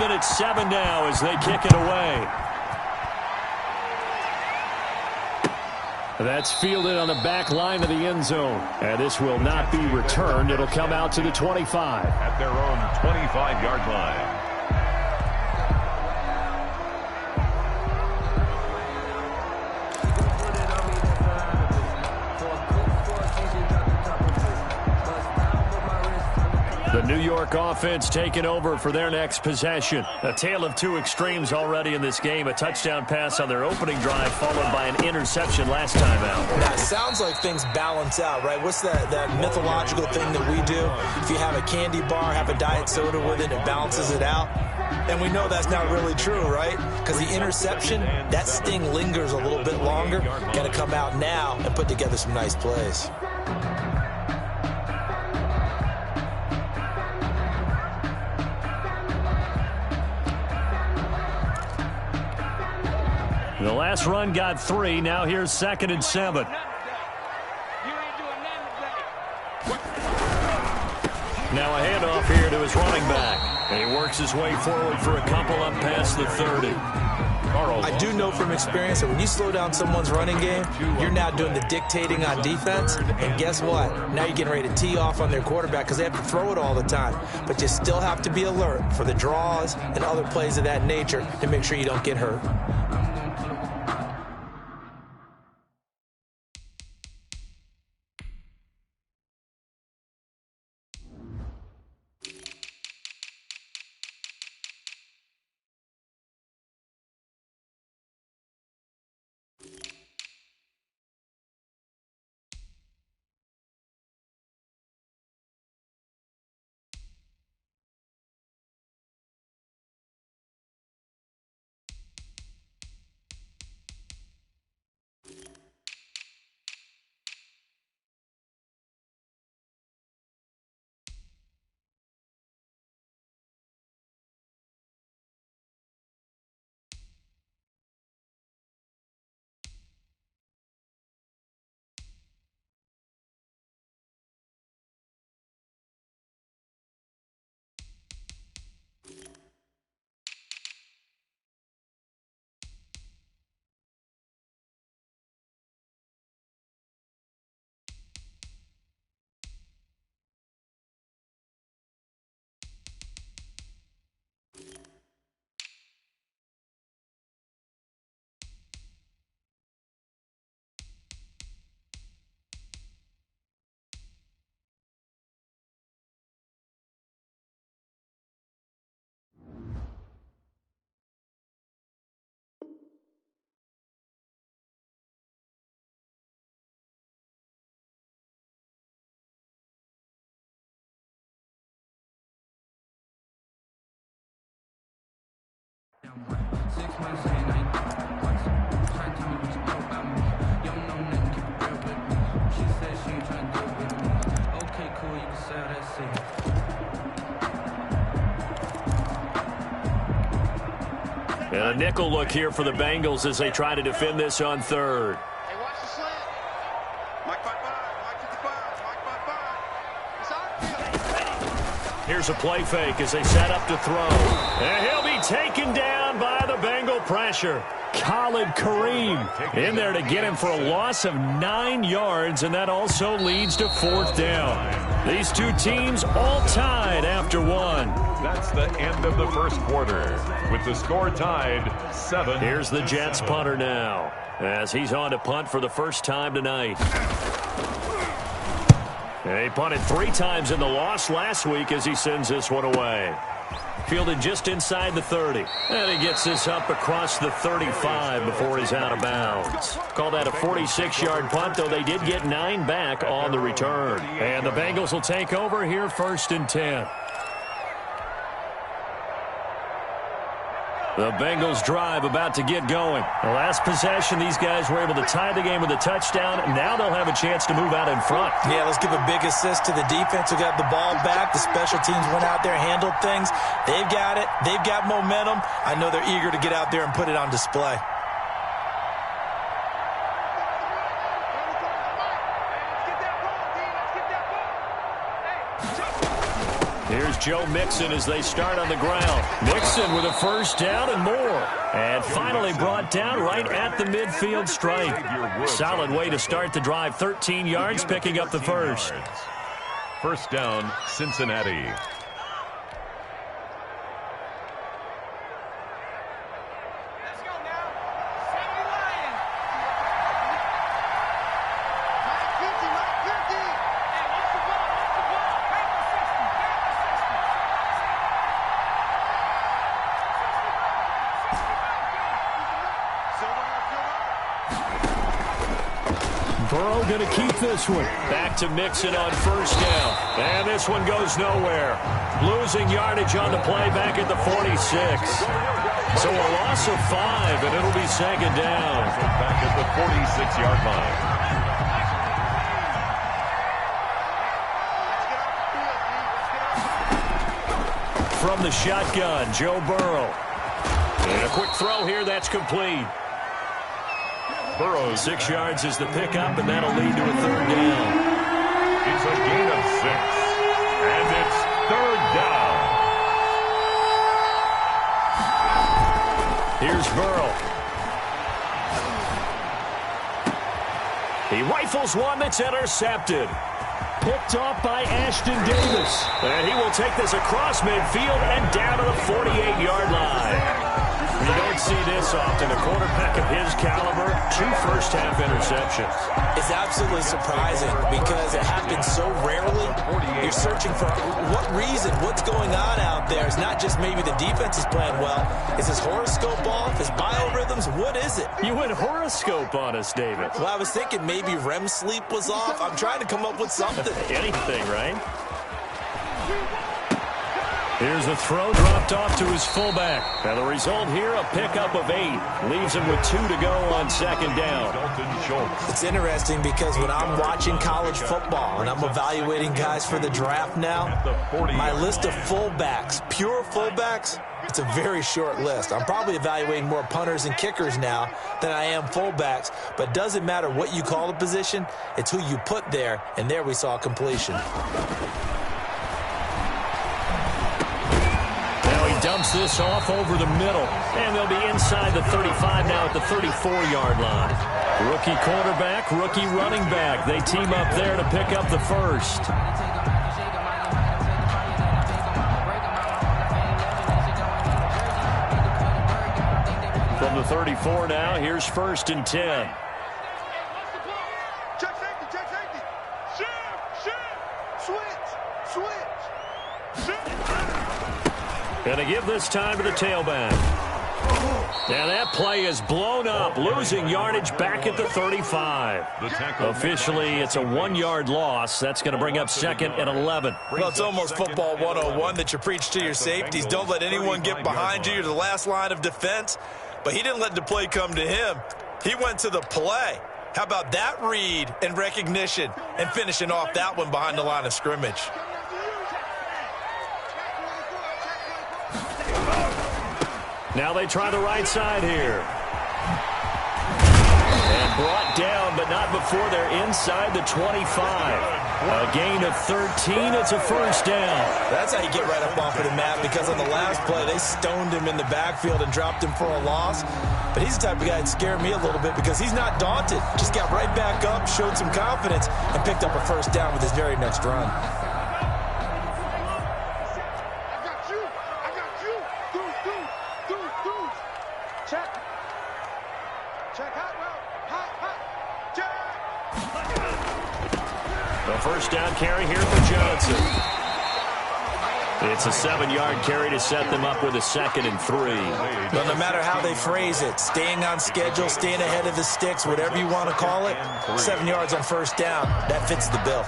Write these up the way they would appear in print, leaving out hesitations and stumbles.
even at 7 now as they kick it away. That's fielded on the back line of the end zone. And this will not be returned. It'll come out to the 25. At their own 25-yard line. The New York offense taking over for their next possession. A tale of two extremes already in this game. A touchdown pass on their opening drive followed by an interception last time out. Now, it sounds like things balance out, right? What's that mythological thing that we do? If you have a candy bar, have a diet soda with it, it balances it out. And we know that's not really true, right? Because the interception, that sting lingers a little bit longer. Got to come out now and put together some nice plays. The last run got 3. Now here's 2nd and 7. Now a handoff here to his running back. And he works his way forward for a couple up past the 30. I do know from experience that when you slow down someone's running game, you're now doing the dictating on defense. And guess what? Now you're getting ready to tee off on their quarterback because they have to throw it all the time. But you still have to be alert for the draws and other plays of that nature to make sure you don't get hurt. And a nickel look here for the Bengals as they try to defend this on 3rd. Hey, watch the slant. Mike 5-5, Mike 55. Here's a play fake as they set up to throw. And he'll be taken down by the Bengal pressure. Khalid Kareem in there to get him for a loss of 9 yards, and that also leads to 4th down. These two teams all tied after 1. That's the end of the first quarter, with the score tied 7. Here's the Jets punter now, as he's on to punt for the first time tonight. And he punted 3 times in the loss last week as he sends this one away. Fielded just inside the 30. And he gets this up across the 35 before he's out of bounds. Call that a 46-yard punt, though they did get 9 back on the return. And the Bengals will take over here 1st and 10. The Bengals drive about to get going. The last possession, these guys were able to tie the game with a touchdown. Now they'll have a chance to move out in front. Yeah, let's give a big assist to the defense who got the ball back. The special teams went out there, handled things. They've got it. They've got momentum. I know they're eager to get out there and put it on display. Here's Joe Mixon as they start on the ground. Mixon with a first down and more. And finally brought down right at the midfield stripe. Solid way to start the drive. 13 yards, picking up the first. First down, Cincinnati. Burrow going to keep this one. Back to Mixon on first down. And this one goes nowhere. Losing yardage on the play back at the 46. So a loss of 5, and it'll be second down. Back at the 46-yard line. From the shotgun, Joe Burrow. And a quick throw here, that's complete. Burrow, 6 yards is the pickup, and that'll lead to a third down. It's a gain of 6, and it's third down. Here's Burrow. He rifles one that's intercepted. Picked off by Ashton Davis. And he will take this across midfield and down to the 48-yard line. You don't see this often. A quarterback of his caliber, 2 first-half interceptions. It's absolutely surprising because it happens so rarely. You're searching for what reason, what's going on out there. It's not just maybe the defense is playing well. Is his horoscope off? His biorhythms? What is it? You went horoscope on us, David. Well, I was thinking maybe REM sleep was off. I'm trying to come up with something. Anything, right? Here's the throw dropped off to his fullback. And the result here, a pickup of 8. Leaves him with 2 to go on second down. It's interesting because when I'm watching college football and I'm evaluating guys for the draft now, my list of fullbacks, pure fullbacks, it's a very short list. I'm probably evaluating more punters and kickers now than I am fullbacks. But it doesn't matter what you call the position, it's who you put there. And there we saw completion. Dumps this off over the middle. And they'll be inside the 35 now at the 34-yard line. Rookie quarterback, rookie running back. They team up there to pick up the first. From the 34 now, here's first and 10. Check safety, check safety. Switch. Going to give this time to the tailback. And that play is blown up, losing yardage back at the 35. Officially, it's a 1-yard loss. That's going to bring up second and 11. Well, it's almost football 101 that you preach to your safeties. Don't let anyone get behind you. You're the last line of defense. But he didn't let the play come to him. He went to the play. How about that read and recognition and finishing off that one behind the line of scrimmage? Now they try the right side here. And brought down, but not before they're inside the 25. A gain of 13. It's a first down. That's how you get right up off of the map, because on the last play, they stoned him in the backfield and dropped him for a loss. But he's the type of guy that scared me a little bit because he's not daunted. Just got right back up, showed some confidence, and picked up a first down with his very next run. First down carry here for Johnson. It's a 7-yard carry to set them up with a 2nd and 3. But no matter how they phrase it, staying on schedule, staying ahead of the sticks, whatever you want to call it, 7 yards on first down, that fits the bill.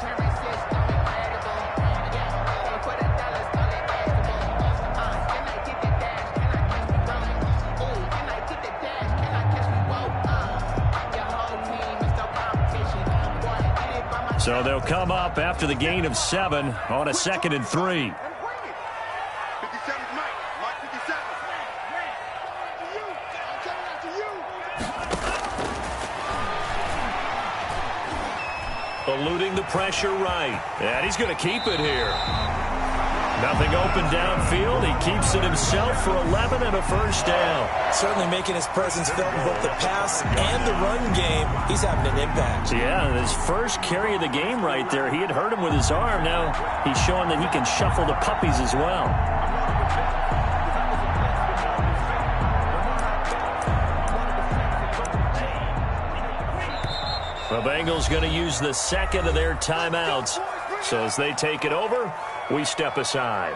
So they'll come up after the gain of 7 on a 2nd and 3. 57's Mike. Mike 57. Eluding the pressure right. And he's going to keep it here. Nothing open downfield. He keeps it himself for 11 and a first down. Certainly making his presence felt in both the pass and the run game. He's having an impact. Yeah, his first carry of the game right there. He had hurt him with his arm. Now he's showing that he can shuffle the puppies as well. The Bengals going to use the second of their timeouts. So as they take it over, we step aside.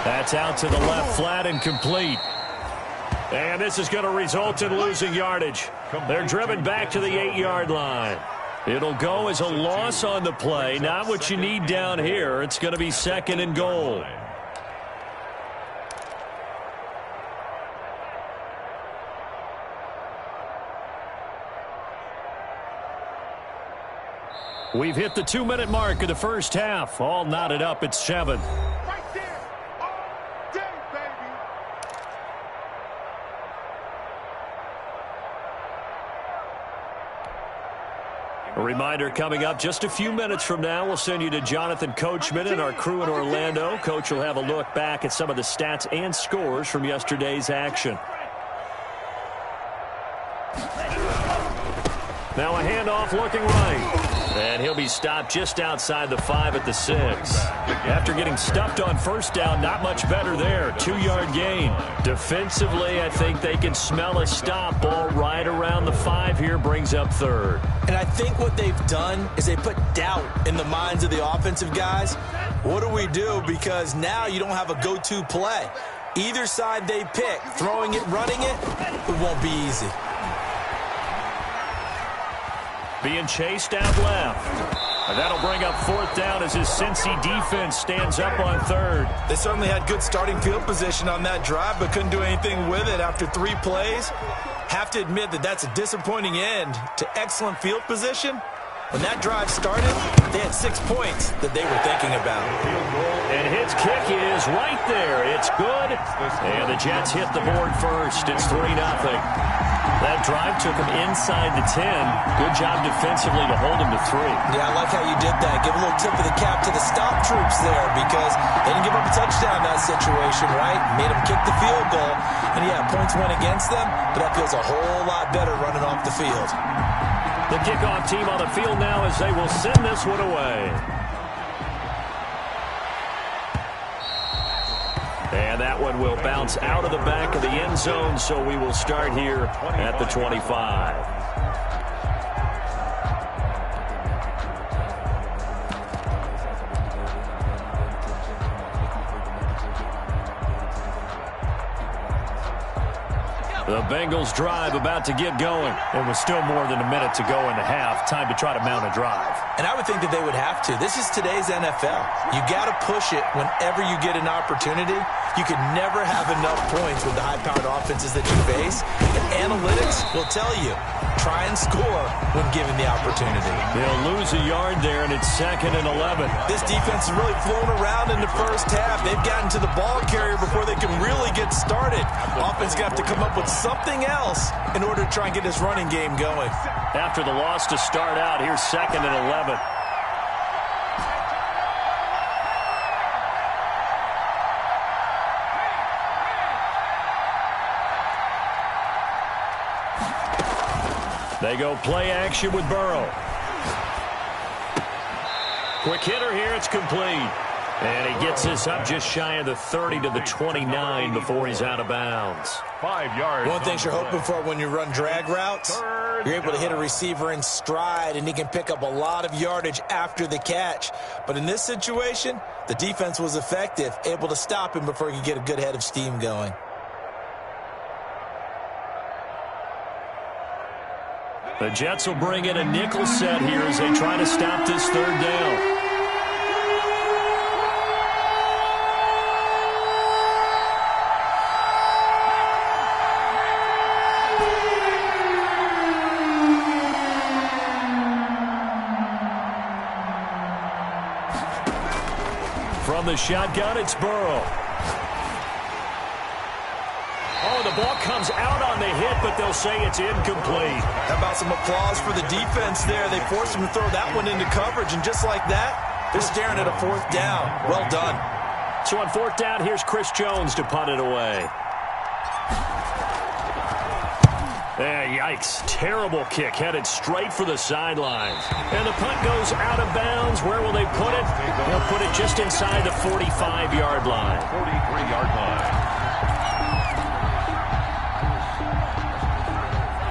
That's out to the left flat and complete. And this is going to result in losing yardage. They're driven back to the 8-yard line. It'll go as a loss on the play. Not what you need down here. It's going to be second and goal. We've hit the 2-minute mark of the first half. All knotted up at 7. Right there. All day, baby. A reminder coming up just a few minutes from now. We'll send you to Jonathan Coachman and our crew in Orlando. Coach will have a look back at some of the stats and scores from yesterday's action. Now a handoff looking right. And he'll be stopped just outside the 5 at the 6. After getting stuffed on first down, not much better there. 2-yard gain. Defensively, I think they can smell a stop. Ball right around the 5 here brings up third. And I think what they've done is they put doubt in the minds of the offensive guys. What do we do? Because now you don't have a go-to play. Either side they pick, throwing it, running it, it won't be easy. Being chased out left. And that'll bring up fourth down as his Cincy defense stands up on third. They certainly had good starting field position on that drive, but couldn't do anything with it after 3 plays. Have to admit that that's a disappointing end to excellent field position. When that drive started, they had 6 points that they were thinking about. And his kick is right there. It's good. And the Jets hit the board first. It's 3-0. That drive took him inside the 10. Good job defensively to hold him to 3. Yeah, I like how you did that. Give a little tip of the cap to the stop troops there because they didn't give up a touchdown in that situation, right? Made them kick the field goal. And yeah, points went against them, but that feels a whole lot better running off the field. The kickoff team on the field now as they will send this one away. And that one will bounce out of the back of the end zone, so we will start here at the 25. The Bengals drive about to get going. And with still more than a minute to go in the half, time to try to mount a drive. And I would think that they would have to. This is today's NFL. You got to push it whenever you get an opportunity. You could never have enough points with the high-powered offenses that you face. And analytics will tell you, try and score when given the opportunity. They'll lose a yard there, and it's 2nd and 11. This defense has really flown around in the first half. They've gotten to the ball carrier before they can really get started. Offense going to have to come up with something else in order to try and get this running game going. After the loss to start out, here's 2nd and 11. They go play action with Burrow. Quick hitter here, it's complete. And he gets this up just shy of the 30 to the 29 before he's out of bounds. 5 yards. One thing you're hoping for when you run drag routes, you're able to hit a receiver in stride, and he can pick up a lot of yardage after the catch. But in this situation, the defense was effective, able to stop him before he could get a good head of steam going. The Jets will bring in a nickel set here as they try to stop this third down. From the shotgun, it's Burrow. Oh, the ball comes out on the hit, but they'll say it's incomplete. How about some applause for the defense there? They forced him to throw that one into coverage, and just like that, they're staring at a fourth down. Well done. So on fourth down, here's Chris Jones to punt it away. Yikes. Terrible kick headed straight for the sidelines. And the punt goes out of bounds. Where will they put it? They'll put it just inside the 45-yard line. 43-yard line.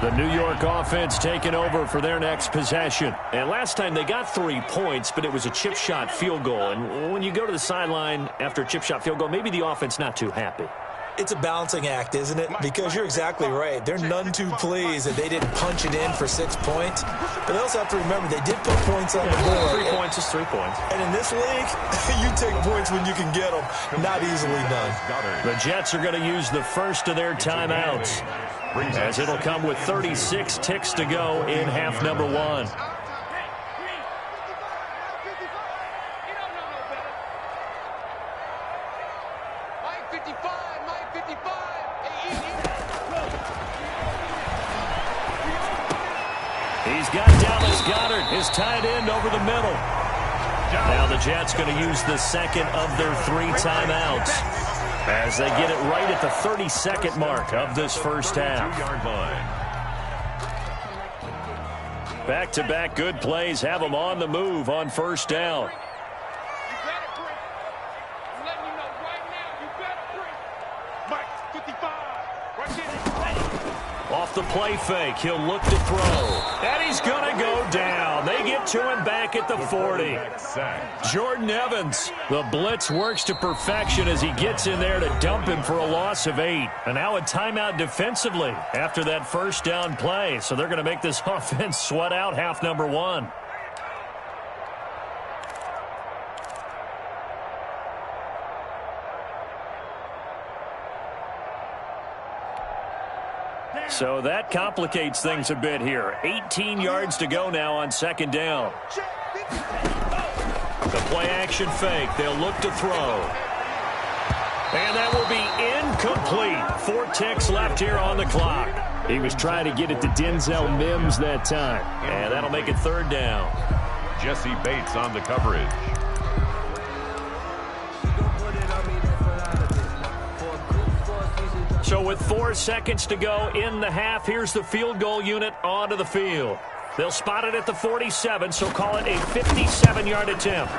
The New York offense taking over for their next possession. And last time they got 3 points, but it was a chip shot field goal. And when you go to the sideline after a chip shot field goal, maybe the offense not too happy. It's a balancing act, isn't it? Because you're exactly right. They're none too pleased that they didn't punch it in for 6 points. But they also have to remember they did put points on the board. 3 points is 3 points. And in this league, you take points when you can get them. Not easily done. The Jets are going to use the first of their timeouts, as it'll come with 36 ticks to go in half number 1. He's got Dallas Goedert, his tight end, over the middle. Now the Jets going to use the second of their 3 timeouts as they get it right at the 32nd mark of this first half. Back-to-back good plays have them on the move on first down. Off the play fake, he'll look to throw. And he's going to go down. They get to him back at the 40. Jordan Evans, the blitz works to perfection as he gets in there to dump him for a loss of 8. And now a timeout defensively after that first down play. So they're going to make this offense sweat out half number 1. So that complicates things a bit here. 18 yards to go now on second down. The play action fake. They'll look to throw. And that will be incomplete. 4 ticks left here on the clock. He was trying to get it to Denzel Mims that time. And that'll make it third down. Jesse Bates on the coverage. So with 4 seconds to go in the half, here's the field goal unit onto the field. They'll spot it at the 47, so call it a 57-yard attempt.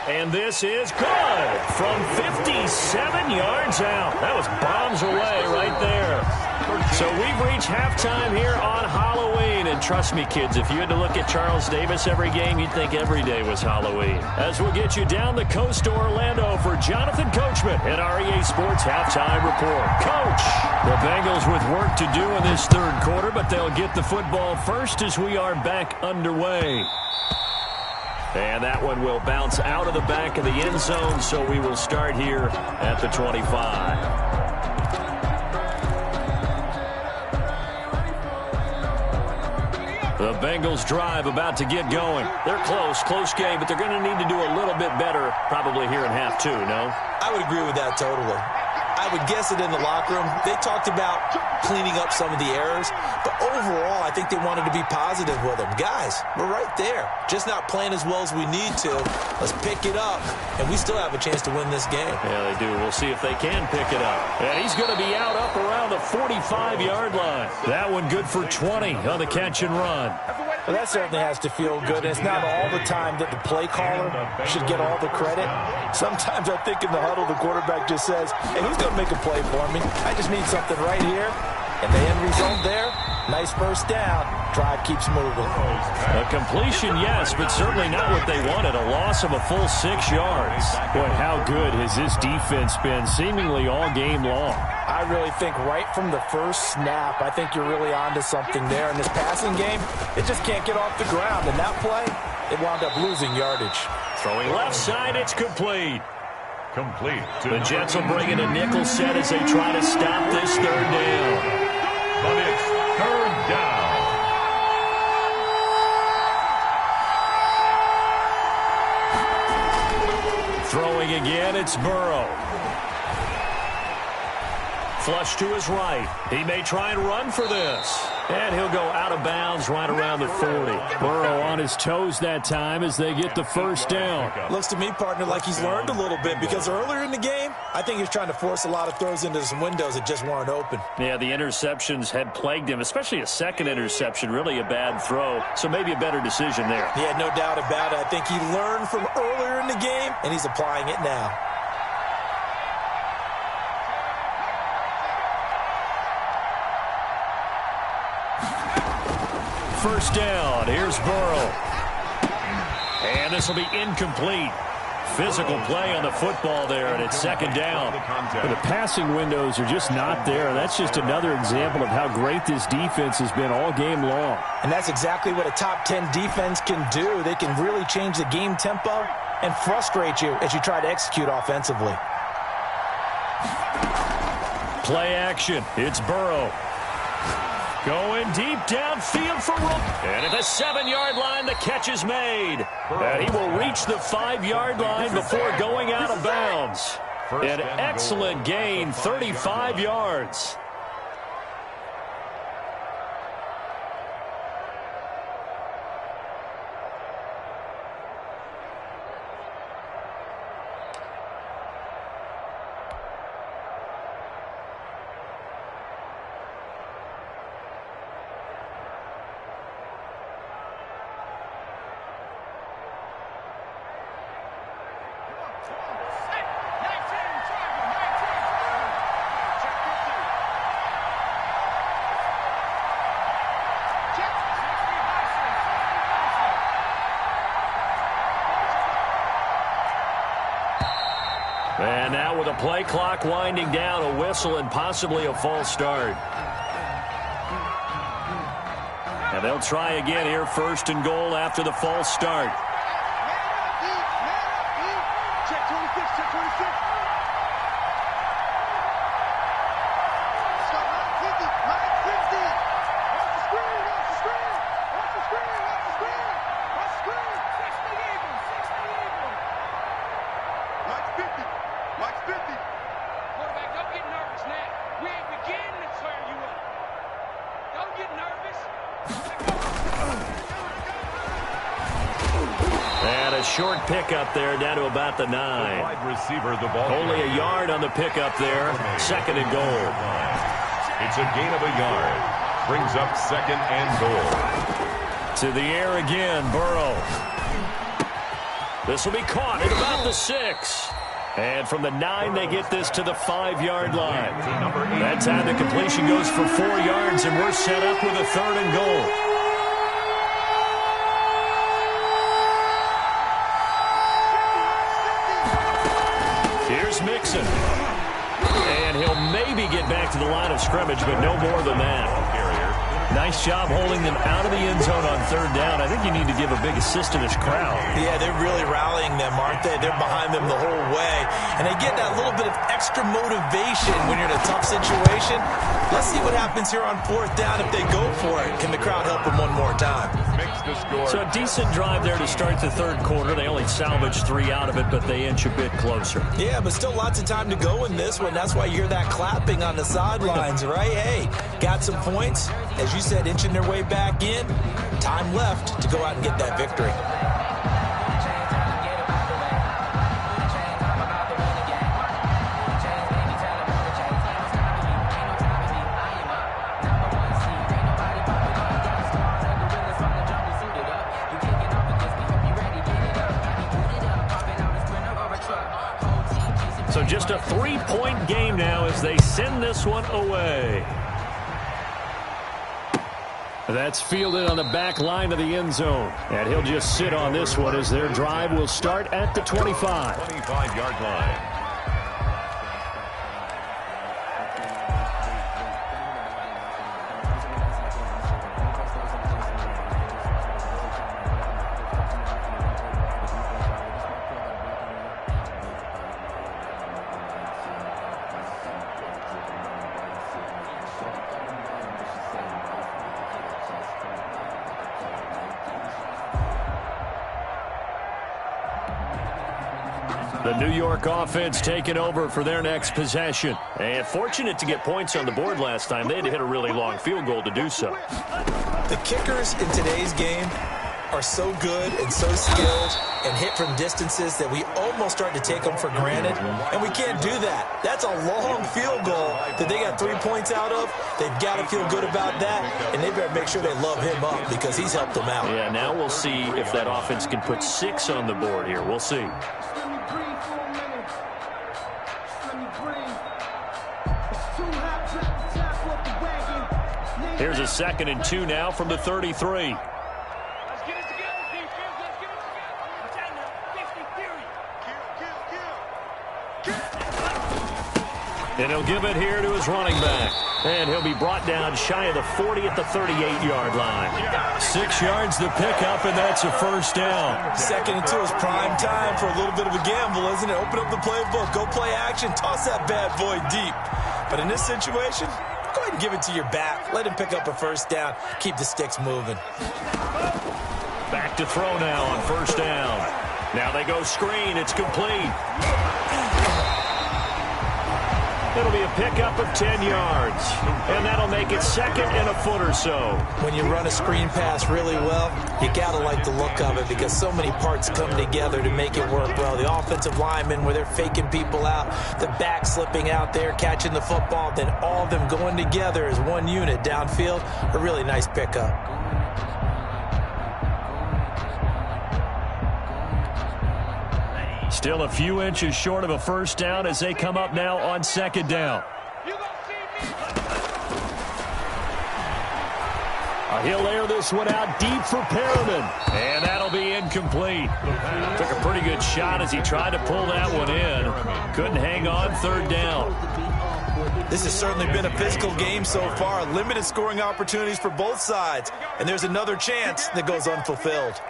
And this is good from 57 yards out. That was bombs away right there. So we've reached halftime here on Halloween. And trust me, kids, if you had to look at Charles Davis every game, you'd think every day was Halloween. As we'll get you down the coast to Orlando for Jonathan Coachman at REA Sports Halftime Report. Coach, the Bengals with work to do in this third quarter, but they'll get the football first as we are back underway. And that one will bounce out of the back of the end zone, so we will start here at the 25. The Bengals drive about to get going. They're close game, but they're going to need to do a little bit better probably here in half 2, no? I would agree with that totally. I would guess it in the locker room. They talked about cleaning up some of the errors, but overall, I think they wanted to be positive with them. Guys, we're right there. Just not playing as well as we need to. Let's pick it up, and we still have a chance to win this game. Yeah, they do. We'll see if they can pick it up. And he's going to be out up around the 45-yard line. That one good for 20 on the catch and run. Well, that certainly has to feel good. And it's not all the time that the play caller should get all the credit. Sometimes I think in the huddle, the quarterback just says, hey, who's going to make a play for me? I just need something right here. And the end result there, nice first down. Drive keeps moving. A completion, yes, but certainly not what they wanted. A loss of a full 6 yards. Boy, how good has this defense been seemingly all game long? I really think right from the first snap, I think you're really onto something there. In this passing game, it just can't get off the ground. And that play, it wound up losing yardage. Throwing left side, it's complete. Complete. The Jets will bring in a nickel set as they try to stop this third down. But it's third down. Throwing Throwing again, it's Burrow. Flush to his right. He may try and run for this. And he'll go out of bounds right around the 40. Burrow on his toes that time as they get the first down. Looks to me, partner, like he's learned a little bit because earlier in the game, I think he was trying to force a lot of throws into some windows that just weren't open. Yeah, the interceptions had plagued him, especially a second interception, really a bad throw. So maybe a better decision there. Yeah, no doubt about it. I think he learned from earlier in the game, and he's applying it now. First down, here's Burrow. And this will be incomplete. Physical play on the football there, and it's second down. The passing windows are just not there. That's just another example of how great this defense has been all game long. And that's exactly what a top 10 defense can do. They can really change the game tempo and frustrate you as you try to execute offensively. Play action, it's Burrow. Going deep downfield for Rook. And at the 7-yard line, the catch is made. And he will reach the 5-yard line before going out of bounds. An excellent gain, 35 yards. And now with a play clock winding down, a whistle and possibly a false start. And they'll try again here, first and goal after the false start. Check 26, check 26. Let's go, 950, 950. Watch the screen, watch the screen. Watch the screen, watch the screen. Watch the screen. 60 Eagle, 60 Eagle. Watch 50, watch 50. Quarterback, don't get nervous now. We ain't beginning to turn you up. Don't get nervous. And a short pickup there down to about the 9. Wide receiver, the ball. Only a yard on the pickup there. Second and goal. It's a gain of a yard. Brings up second and goal. To the air again, Burrow. This will be caught at about the 6. And from the 9, they get this to the 5-yard line. That time the completion goes for 4 yards, and we're set up with a third and goal. Here's Mixon. And he'll maybe get back to the line of scrimmage, but no more than that. Nice job holding them out of the end zone on third down. I think you need to give a big assist to this crowd. Yeah, they're really rallying them, aren't they? They're behind them the whole way. And they get that little bit of extra motivation when you're in a tough situation. Let's see what happens here on fourth down if they go for it. Can the crowd help them one more time? Makes the score. So a decent drive there to start the third quarter. They only salvaged 3 out of it, but they inch a bit closer. Yeah, but still lots of time to go in this one. That's why you hear that clapping on the sidelines, right? Hey, got some points. As you said, inching their way back in. Time left to go out and get that victory. So just a 3-point game now as they send this one away. That's fielded on the back line of the end zone. And he'll just sit on this one as their drive will start at the 25. 25-yard line. The New York offense taking over for their next possession. And fortunate to get points on the board last time. They had to hit a really long field goal to do so. The kickers in today's game are so good and so skilled and hit from distances that we almost start to take them for granted, and we can't do that. That's a long field goal that they got 3 points out of. They've got to feel good about that, and they better make sure they love him up because he's helped them out. Yeah, now we'll see if that offense can put 6 on the board here. We'll see. Here's a 2nd and 2 now from the 33. And he'll give it here to his running back. And he'll be brought down shy of the 40 at the 38-yard line. 6 yards the pickup, and that's a first down. 2nd and 2 is prime time for a little bit of a gamble, isn't it? Open up the playbook, go play action, toss that bad boy deep. But in this situation, go ahead and give it to your back. Let him pick up a first down. Keep the sticks moving. Back to throw now on first down. Now they go screen. It's complete. It'll be a pickup of 10 yards. And that'll make it 2nd and a foot or so. When you run a screen pass really well, you got to like the look of it because so many parts come together to make it work well. The offensive linemen, where they're faking people out, the back slipping out there, catching the football, then all of them going together as one unit downfield. A really nice pickup. Still a few inches short of a first down as they come up now on 2nd down. He'll air this one out deep for Perriman. And that'll be incomplete. Took a pretty good shot as he tried to pull that one in. Couldn't hang on 3rd down. This has certainly been a physical game so far. Limited scoring opportunities for both sides. And there's another chance that goes unfulfilled.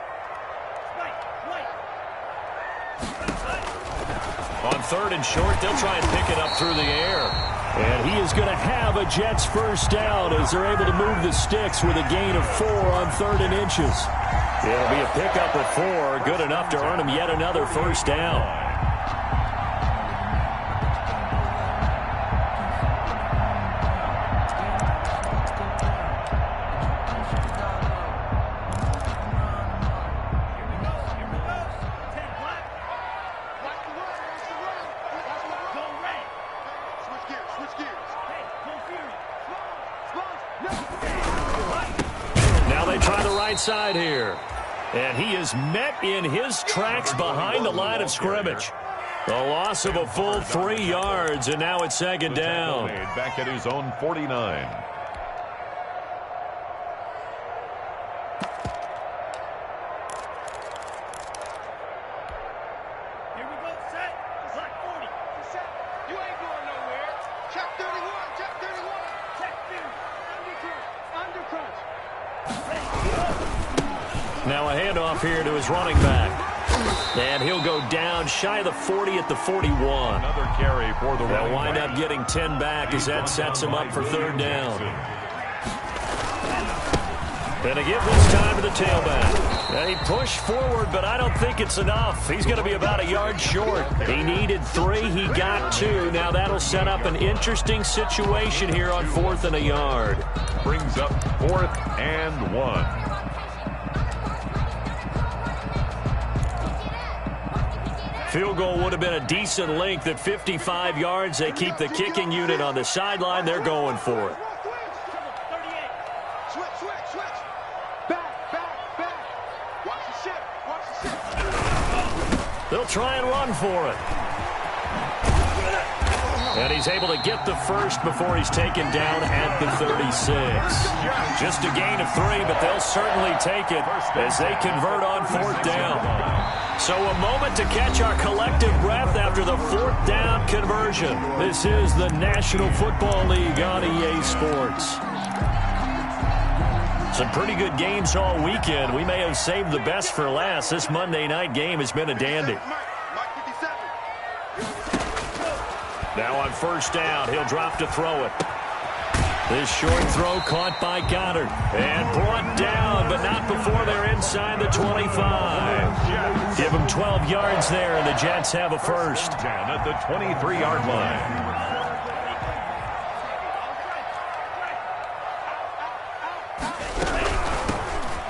On 3rd and short, they'll try and pick it up through the air. And he is going to have a Jets first down as they're able to move the sticks with a gain of 4 on 3rd and inches. It'll be a pickup of 4, good enough to earn him yet another first down. Side here, and he is met in his tracks behind the line of scrimmage. The loss of a full 3 yards, and now it's 2nd down. Back at his own 49. Here we go, set. Black 40. Set. You ain't going nowhere. Check 31. Check 31. Check 2. Under crunch. Now a handoff here to his running back. And he'll go down shy of the 40 at the 41. Another carry for the They'll wind up getting 10 back as that sets him up for 3rd down. And to give this time to the tailback. And he pushed forward, but I don't think it's enough. He's going to be about a yard short. He needed 3. He got 2. Now that'll set up an interesting situation here on 4th and a yard. Brings up 4th and 1. Field goal would have been a decent length at 55 yards. They keep the kicking unit on the sideline. They're going for it. Switch. Back. Watch the ship. They'll try and run for it. And he's able to get the first before he's taken down at the 36. Just a gain of 3, but they'll certainly take it as they convert on 4th down. So a moment to catch our collective breath after the 4th down conversion. This is the National Football League on EA Sports. Some pretty good games all weekend. We may have saved the best for last. This Monday night game has been a dandy. Now on 1st down, he'll drop to throw it. This short throw caught by Goddard and brought down, but not before they're inside the 25. You Give him 12 yards there, and the Jets have a first. 10 at the 23-yard line.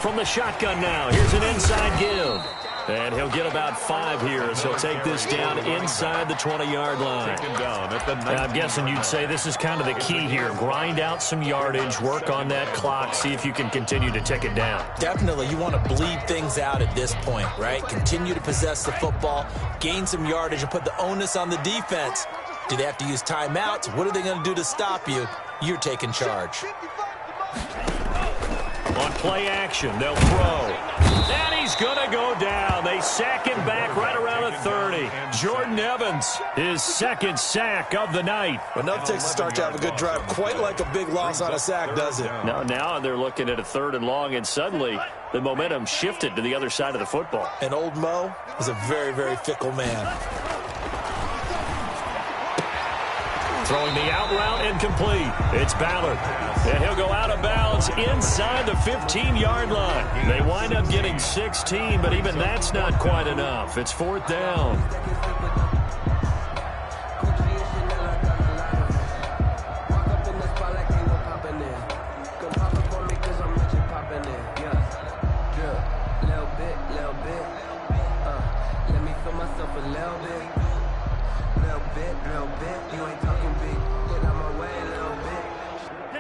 From the shotgun now, here's an inside give. And he'll get about 5 here, so he'll take this down inside the 20-yard line. Now, I'm guessing you'd say this is kind of the key here. Grind out some yardage, work on that clock, see if you can continue to tick it down. Definitely, you want to bleed things out at this point, right? Continue to possess the football, gain some yardage, and put the onus on the defense. Do they have to use timeouts? What are they going to do to stop you? You're taking charge. On play action, they'll throw. And he's going to go down. They sack him back right around the 30. Jordan Evans, his second sack of the night. Well, no Texas start to have a good drive, quite like a big loss on a sack, does it? No, now they're looking at a 3rd and long, and suddenly the momentum shifted to the other side of the football. And old Mo is a very, very fickle man. Throwing the out route incomplete. It's Ballard. And he'll go out of bounds inside the 15-yard line. They wind up getting 16, but even that's not quite enough. It's 4th down.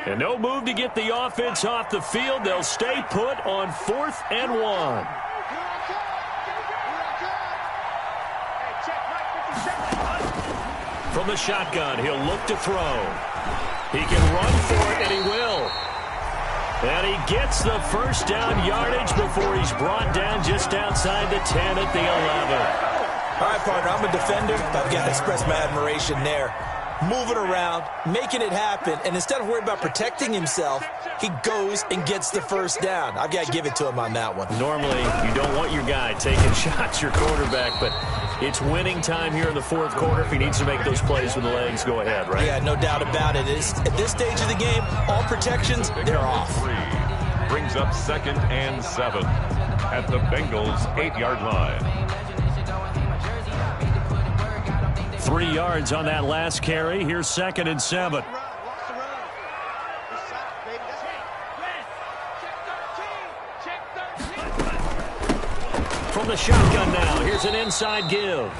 And no move to get the offense off the field. They'll stay put on 4th and 1. From the shotgun, he'll look to throw. He can run for it, and he will. And he gets the first down yardage before he's brought down just outside the 10 at the 11. All right, partner, I'm a defender. I've got to express my admiration there. Moving around, making it happen, and instead of worrying about protecting himself, he goes and gets the first down. I've got to give it to him on that one. Normally, you don't want your guy taking shots, your quarterback, but it's winning time here in the 4th quarter. If he needs to make those plays with the legs, go ahead, right? Yeah, no doubt about it. At this stage of the game, all protections, they're off. Brings up 2nd and 7 at the Bengals' 8-yard line. 3 yards on that last carry. Here's 2nd and 7. From the shotgun now, here's an inside give.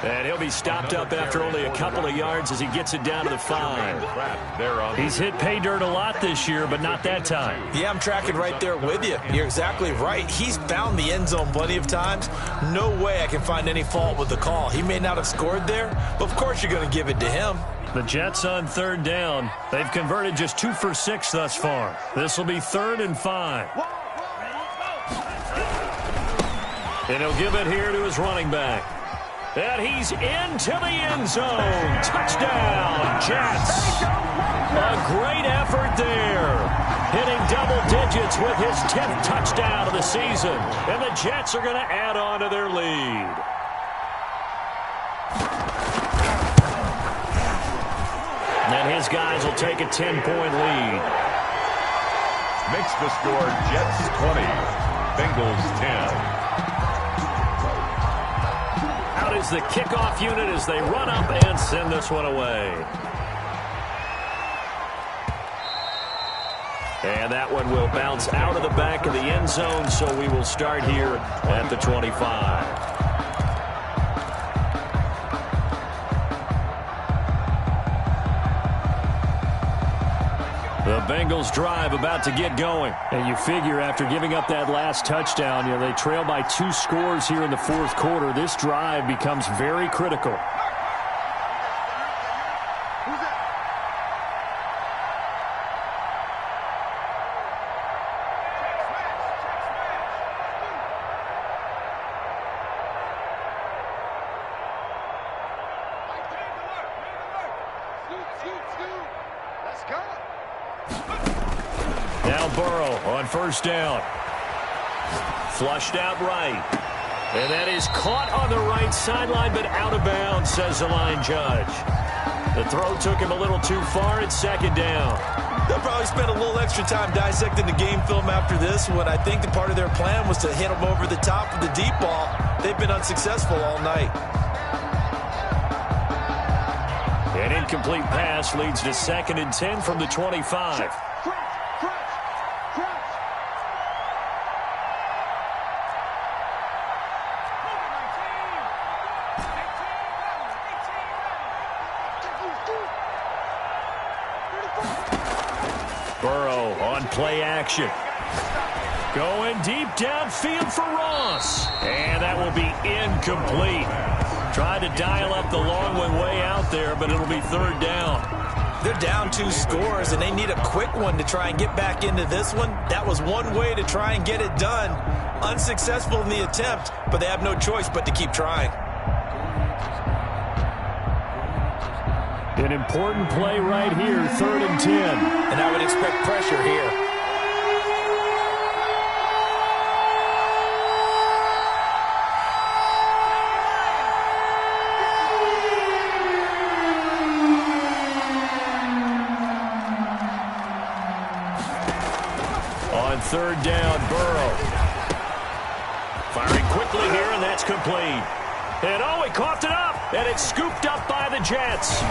And he'll be stopped up after only a couple of yards as he gets it down to the 5. He's hit pay dirt a lot this year, but not that time. Yeah, I'm tracking right there with you. You're exactly right. He's found the end zone plenty of times. No way I can find any fault with the call. He may not have scored there, but of course you're going to give it to him. The Jets on 3rd down. They've converted just 2 for 6 thus far. This will be 3rd and 5. And he'll give it here to his running back. And he's into the end zone. Touchdown, Jets. A great effort there. Hitting double digits with his 10th touchdown of the season. And the Jets are going to add on to their lead. And his guys will take a 10-point lead. Makes the score Jets 20, Bengals 10. Out is the kickoff unit as they run up and send this one away. And that one will bounce out of the back of the end zone, so we will start here at the 25. The Bengals drive about to get going. And you figure after giving up that last touchdown, they trail by 2 scores here in the 4th quarter. This drive becomes very critical. Let's go. Now Burrow on 1st down. Flushed out right. And that is caught on the right sideline, but out of bounds, says the line judge. The throw took him a little too far. It's second down. They'll probably spend a little extra time dissecting the game film after this one. I think the part of their plan was to hit them over the top of the deep ball. They've been unsuccessful all night. An incomplete pass leads to 2nd and 10 from the 25. Burrow on play action. Going deep downfield for Ross. And that will be incomplete. Tried to dial up the long one way out there, but it'll be 3rd down. They're down 2 scores, and they need a quick one to try and get back into this one. That was one way to try and get it done. Unsuccessful in the attempt, but they have no choice but to keep trying. An important play right here, 3rd and 10. And I would expect pressure here. On 3rd down, Burrow. Firing quickly here, and that's complete. And he coughed it up, and it's scooped up by the Jets.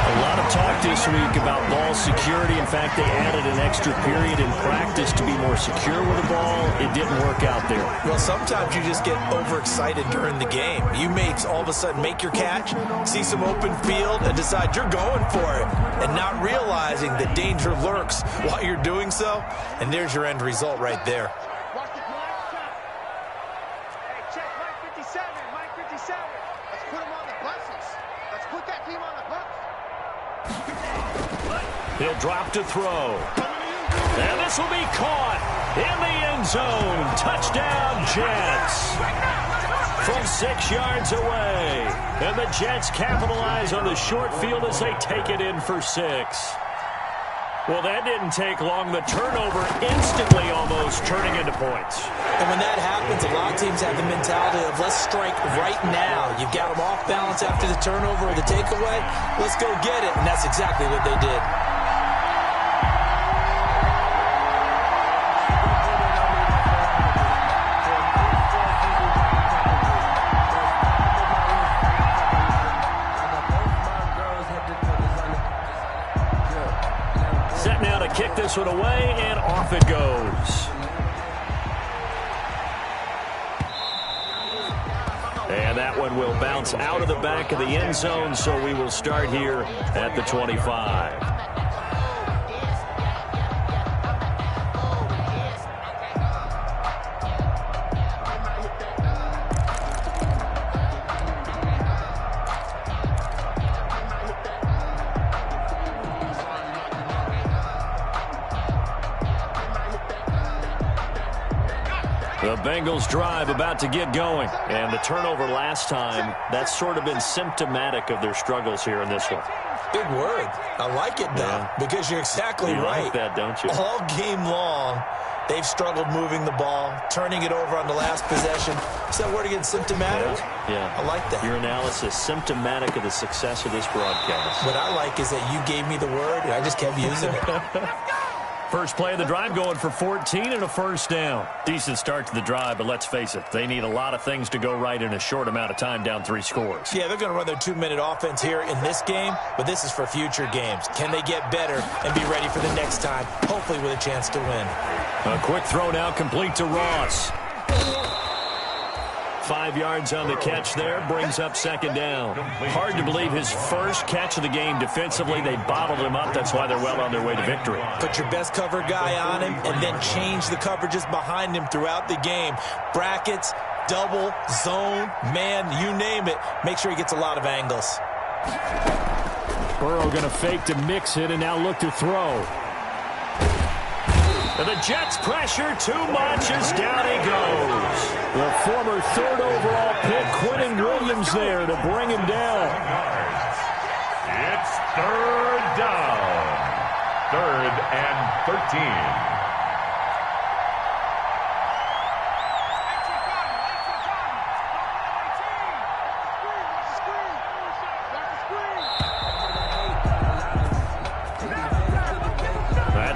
A lot of talk this week about ball security. In fact, they added an extra period in practice to be more secure with the ball. It didn't work out there. Well, sometimes you just get overexcited during the game. You may all of a sudden make your catch, see some open field, and decide you're going for it, and not realizing the danger lurks while you're doing so. And there's your end result right there. Watch the blind shot. Hey, check Mike 57. Mike 57. Let's put him on the buses. Let's put that team on the bus. He'll drop to throw. And this will be caught in the end zone. Touchdown, Jets. From 6 yards away. And the Jets capitalize on the short field as they take it in for 6. Well, that didn't take long. The turnover instantly almost turning into points. And when that happens, a lot of teams have the mentality of let's strike right now. You've got them off balance after the turnover or the takeaway. Let's go get it. And that's exactly what they did. Set now to kick this one away, and off it goes. And that one will bounce out of the back of the end zone, so we will start here at the 25. The Bengals drive about to get going. And the turnover last time, that's sort of been symptomatic of their struggles here in this one. Big word. I like it, though, because you're exactly you right. Like that, don't you? All game long, they've struggled moving the ball, turning it over on the last possession. Is that word again, symptomatic? Yeah. I like that. Your analysis, symptomatic of the success of this broadcast. What I like is that you gave me the word, and I just kept using it. First play of the drive going for 14 and a first down. Decent start to the drive, but let's face it, they need a lot of things to go right in a short amount of time down 3 scores. Yeah, they're going to run their 2-minute offense here in this game, but this is for future games. Can they get better and be ready for the next time, hopefully with a chance to win? A quick throw now complete to Ross. 5 yards on the catch there, brings up second down. Hard to believe his first catch of the game defensively. They bottled him up. That's why they're well on their way to victory. Put your best cover guy on him and then change the coverages behind him throughout the game. Brackets, double, zone, man, you name it. Make sure he gets a lot of angles. Burrow going to fake to mix it and now look to throw. And the Jets pressure too much as down he goes. The former 3rd overall pick, Quentin Williams there to bring him down. It's 3rd down. 3rd and 13. Watch the screen.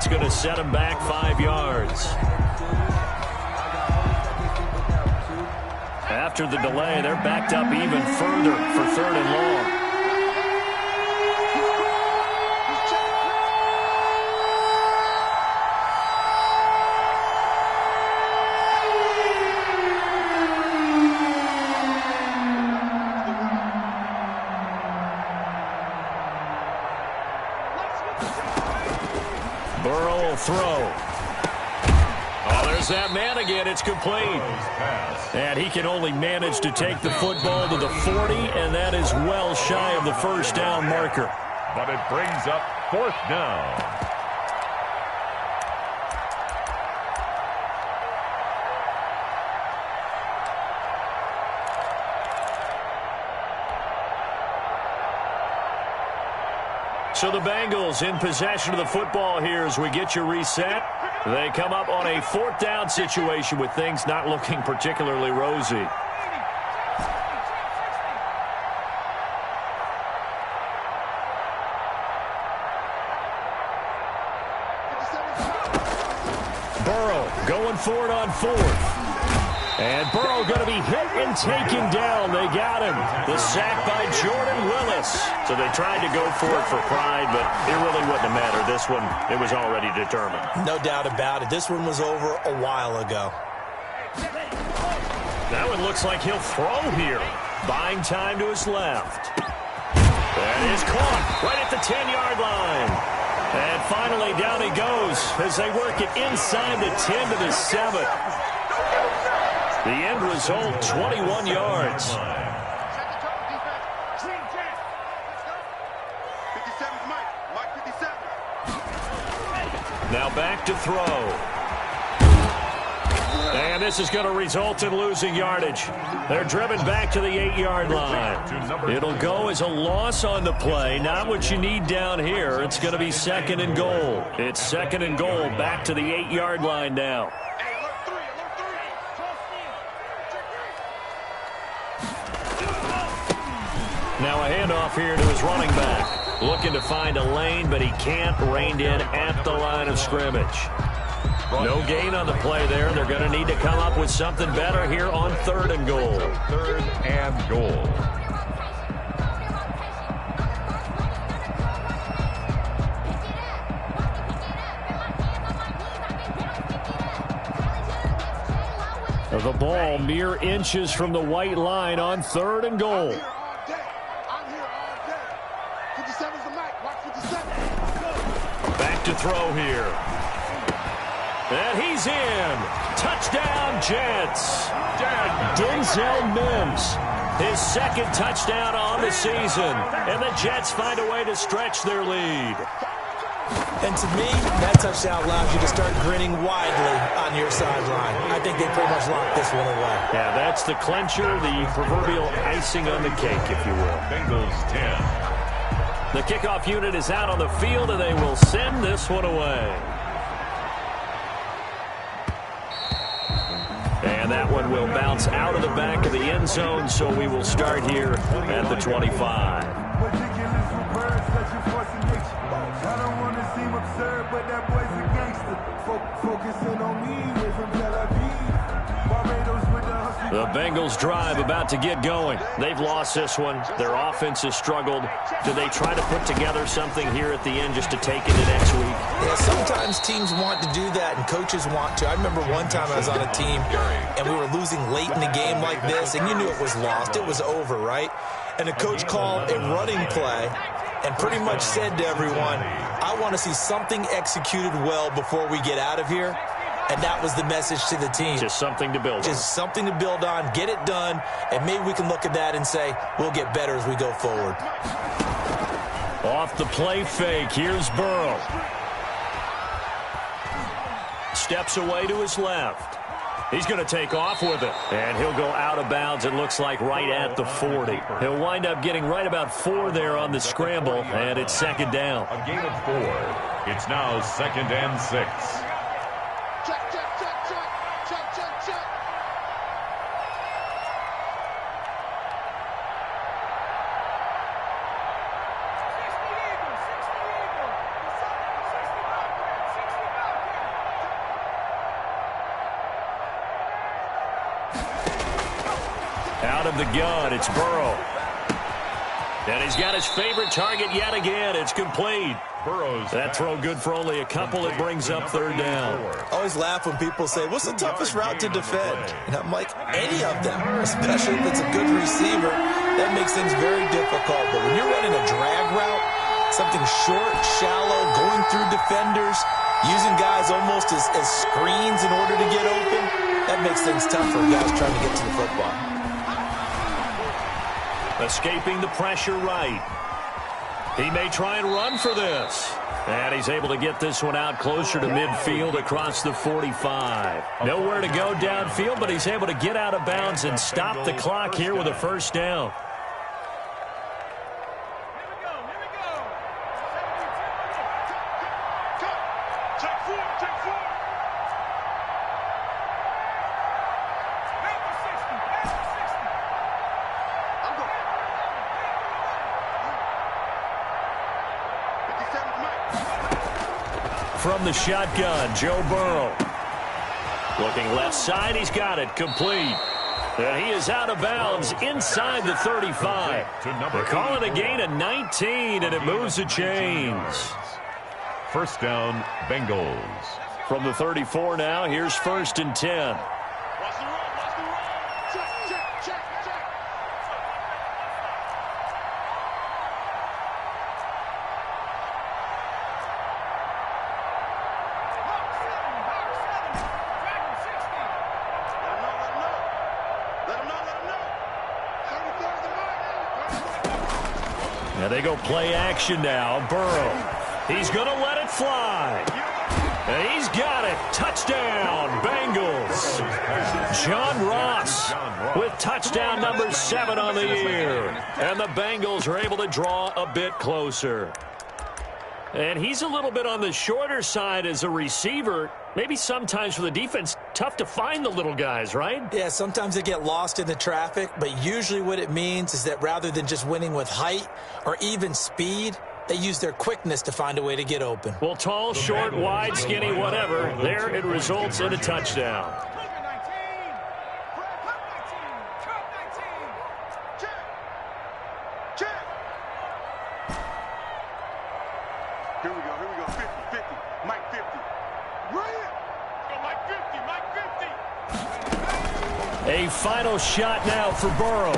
That's going to set him back 5 yards. After the delay, they're backed up even further for 3rd and long. Burrow will throw. Oh, there's that man again. It's complete. And he can only manage to take the football to the 40, and that is well shy of the first down marker. But it brings up 4th down. So the Bengals in possession of the football here as we get you reset. They come up on a 4th down situation with things not looking particularly rosy. Burrow going for it on 4th. And Burrow going to be hit and taken down. They got him. The sack by Jordan Willis. So they tried to go for it for pride, but it really wouldn't have mattered. This one, it was already determined. No doubt about it. This one was over a while ago. That one looks like he'll throw here. Buying time to his left. That is caught right at the 10-yard line. And finally down he goes as they work it inside the 10 to the 7. The end result, 21 yards. Now back to throw. And this is going to result in losing yardage. They're driven back to the 8-yard line. It'll go as a loss on the play. Not what you need down here. It's going to be 2nd and goal. It's 2nd and goal back to the 8-yard line now. Now a handoff here to his running back. Looking to find a lane, but he can't. Reined in at the line of scrimmage. No gain on the play there. They're going to need to come up with something better here on 3rd and goal. 3rd and goal. The ball mere inches from the white line on 3rd and goal. Back to throw here. And he's in. Touchdown, Jets. Denzel Mims, his 2nd touchdown on the season. And the Jets find a way to stretch their lead. And to me, that touchdown allows you to start grinning widely on your sideline. I think they pretty much locked this one away. Yeah, that's the clincher, the proverbial icing on the cake, if you will. Bengals 10. The kickoff unit is out on the field, and they will send this one away. And that one will bounce out of the back of the end zone, so we will start here at the 25. The Bengals drive about to get going. They've lost this one. Their offense has struggled. Do they try to put together something here at the end just to take into next week? Yeah, sometimes teams want to do that and coaches want to. I remember one time I was on a team and we were losing late in the game like this, and you knew it was lost. It was over, right? And the coach called a running play and pretty much said to everyone, I want to see something executed well before we get out of here. And that was the message to the team. Just something to build on. Just something to build on, get it done, and maybe we can look at that and say, we'll get better as we go forward. Off the play fake, here's Burrow. Steps away to his left. He's going to take off with it. And he'll go out of bounds, it looks like, right at the 40. He'll wind up getting right about 4 there on the scramble, and it's 2nd down. A gain of 4. It's now 2nd and 6. Out of the gun, it's Burrow. And he's got his favorite target yet again. It's complete. That throw good for only a couple. It brings up third down. I always laugh when people say, what's the toughest route to defend? And I'm like, any of them, especially if it's a good receiver. That makes things very difficult. But when you're running a drag route, something short, shallow, going through defenders, using guys almost as screens in order to get open, that makes things tough for guys trying to get to the football. Escaping the pressure right. He may try and run for this. And he's able to get this one out closer to midfield across the 45. Nowhere to go downfield, but he's able to get out of bounds and stop the clock here with a first down. From the shotgun, Joe Burrow. Looking left side, he's got it, complete. And he is out of bounds inside the 35. They call it a gain of 19, and it moves the chains. First down, Bengals. From the 34 now, here's 1st and 10. And they go play action now. Burrow. He's going to let it fly. And he's got it. Touchdown, Bengals. John Ross with touchdown number 7 on the year. And the Bengals are able to draw a bit closer. And he's a little bit on the shorter side as a receiver. Maybe sometimes for the defense, tough to find the little guys, right? Yeah, sometimes they get lost in the traffic, but usually what it means is that rather than just winning with height or even speed, they use their quickness to find a way to get open. Well, tall, short, wide, skinny, whatever, there it results in a touchdown. Here we go, 50, 50, Mike 50. Right here. Go Mike 50, Mike 50. A final shot now for Burrow.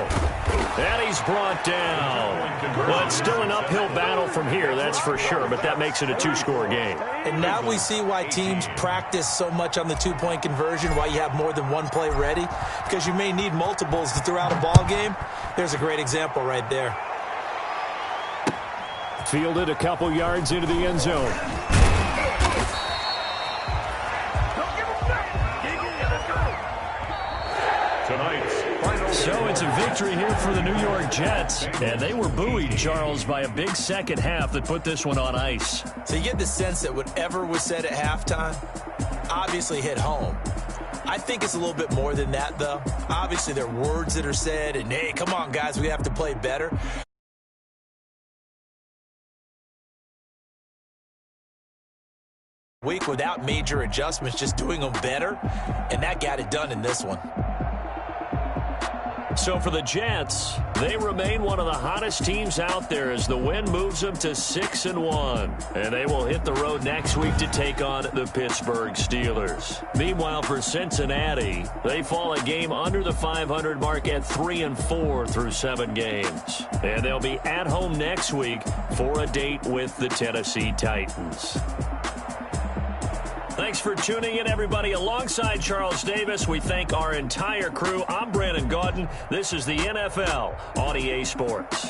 And he's brought down. Well, it's still an uphill battle from here, that's for sure, but that makes it a 2-score game. And now we see why teams practice so much on the 2-point conversion, why you have more than one play ready, because you may need multiples throughout a ball game. There's a great example right there. Fielded a couple yards into the end zone. So it's a victory here for the New York Jets. And they were buoyed, Charles, by a big second half that put this one on ice. So you get the sense that whatever was said at halftime obviously hit home. I think it's a little bit more than that, though. Obviously, there are words that are said, and, hey, come on, guys, we have to play better. Week without major adjustments, just doing them better, and that got it done in this one. So for the Jets, they remain one of the hottest teams out there as the win moves them to 6-1. And they will hit the road next week to take on the Pittsburgh Steelers. Meanwhile, for Cincinnati, they fall a game under the 500 mark at 3-4 through 7 games. And they'll be at home next week for a date with the Tennessee Titans. Thanks for tuning in, everybody. Alongside Charles Davis, we thank our entire crew. I'm Brandon Gaudin. This is the NFL on EA Sports.